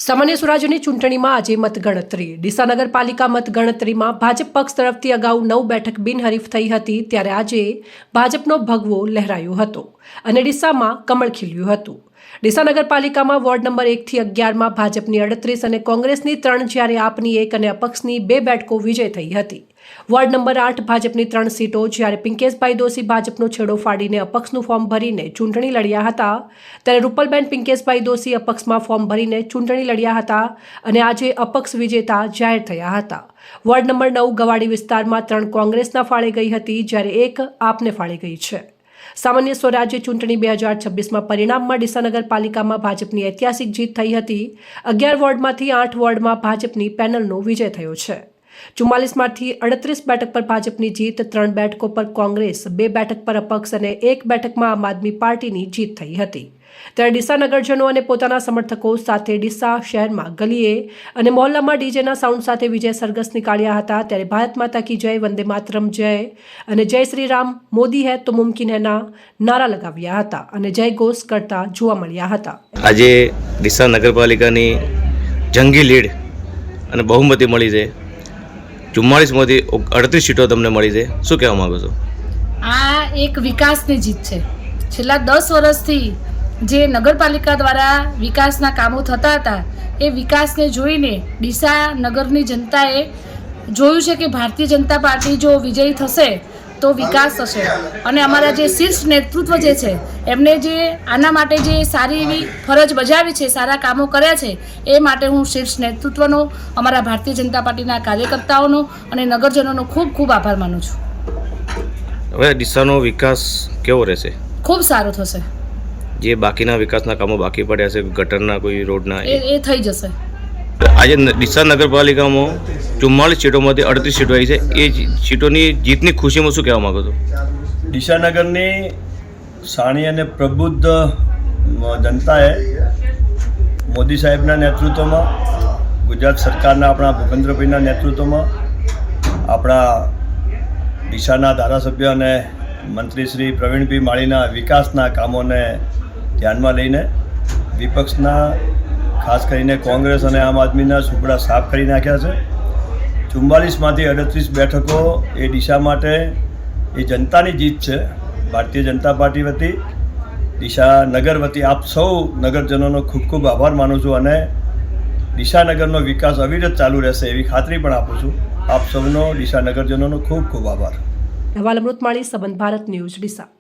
સામાન્ય સ્વરાજ્યની ચૂંટણીમાં આજે મતગણતરી ડીસા નગરપાલિકા મતગણતરીમાં ભાજપ પક્ષ તરફથી અગાઉ 9 બેઠક બિનહરીફ થઈ હતી, ત્યારે આજે ભાજપનો ભગવો લહેરાયો હતો અને ડીસામાં કમળ ખીલ્યું હતું। ડીસા નગરપાલિકામાં વોર્ડ નંબર 1 થી 11માં ભાજપની 38 અને કોંગ્રેસની 3, જ્યારે આપની 1 અને અપક્ષની 2 બેઠકો વિજય થઈ હતી। વોર્ડ નંબર 8 ભાજપની 3 સીટો, જ્યારે પિંકેશભાઈ દોશી ભાજપનો છેડો ફાડીને અપક્ષનું ફોર્મ ભરીને ચૂંટણી લડ્યા હતા, ત્યારે રૂપલબેન પિંકેશભાઈ દોશી અપક્ષમાં ફોર્મ ભરીને ચૂંટણી લડ્યા હતા અને આજે અપક્ષ વિજેતા જાહેર થયા હતા। વોર્ડ નંબર 9 ગવાડી વિસ્તારમાં 3 કોંગ્રેસના ફાળે ગઈ હતી, જ્યારે 1 આપને ફાળે ગઈ છે। સામાન્ય સ્વરાજ્ય ચૂંટણી 2026માં પરિણામમાં ડીસા નગરપાલિકામાં ભાજપની ઐતિહાસિક જીત થઈ હતી। 11 વોર્ડમાંથી 8 વોર્ડમાં ભાજપની પેનલનો વિજય થયો છે। 44માંથી 38 બેઠક પર ભાજપની જીત, 3 બેઠકો પર કોંગ્રેસ, 2 બેઠક પર અપક્ષ અને 1 બેઠકમાં આમ આદમી પાર્ટીની જીત થઈ હતી। ત્યારે ડીસા નગરજનો અને પોતાના સમર્થકો સાથે ડીસા શહેરમાં ગલીએ અને મહોલ્લામાં ડીજેના સાઉન્ડ સાથે વિજય સરઘસ નીકાળ્યા હતા। ત્યારે ભારત માતા કી જય, વંદે માતરમ જય અને જય શ્રી રામ, મોદી હૈ તો મુમકિન હૈના નારા લગાવ્યા હતા અને જય ઘોષ કરતા જોવા મળ્યા હતા। આજે ડીસા નગરપાલિકાની જંગી લીડ અને બહુમતી મળી છે। 44માંથી 38 સીટો તમને મળી છે, શું કહેવા માંગો છો? આ એક વિકાસની જીત છે। છેલ્લા 10 વર્ષથી જે નગરપાલિકા દ્વારા વિકાસના કામો થતા હતા, એ વિકાસને જોઈને ડીસા નગરની જનતાએ જોયું છે કે ભારતીય જનતા પાર્ટી જો વિજયી થશે તો વિકાસ થશે અને અમારા જે શીર્ષ નેતૃત્વ જે છે એમને જે આના માટે જે સારી એવી ફરજ બજાવી છે, સારા કામો કર્યા છે, એ માટે હું શીર્ષ નેતૃત્વનો, અમારા ભારતીય જનતા પાર્ટીના કાર્યકર્તાઓનો અને નગરજનોનો ખૂબ ખૂબ આભાર માનું છું। હવે ડીસાનો વિકાસ કેવો રહેશે? ખૂબ સારો થશે। જે બાકીના વિકાસના કામો બાકી પડ્યા છે, ગટરના કોઈ રોડના, એ થઈ જશે। આજે ડીસા નગરપાલિકામાં 44 સીટોમાંથી 38 સીટો આવી છે, એ સીટોની જીતની ખુશીમાં શું કહેવા માંગો છો? ડીસા નગરની શાણી અને પ્રબુદ્ધ જનતાએ મોદી સાહેબના નેતૃત્વમાં, ગુજરાત સરકારના આપણા ભૂપેન્દ્રભાઈના નેતૃત્વમાં, આપણા ડીસાના ધારાસભ્ય અને મંત્રી શ્રી પ્રવીણભાઈ માળીના વિકાસના કામોને ધ્યાનમાં લઈને વિપક્ષના, ખાસ કરીને કોંગ્રેસ અને આમ આદમીના સુપડા સાફ કરી નાખ્યા છે। 44માંથી 38 બેઠકો એ ડીસા માટે એ જનતાની જીત છે। ભારતીય જનતા પાર્ટી વતી, ડીસા નગર વતી આપ સૌ નગરજનોનો ખૂબ ખૂબ આભાર માનું છું અને ડીસા નગરનો વિકાસ અવિરત ચાલુ રહેશે એવી ખાતરી પણ આપું છું। આપ સૌનો, ડીસા નગરજનોનો ખૂબ ખૂબ આભાર। અહેવાલ અમૃત માળી, સંબંધ ભારત ન્યૂઝ, ડીસા।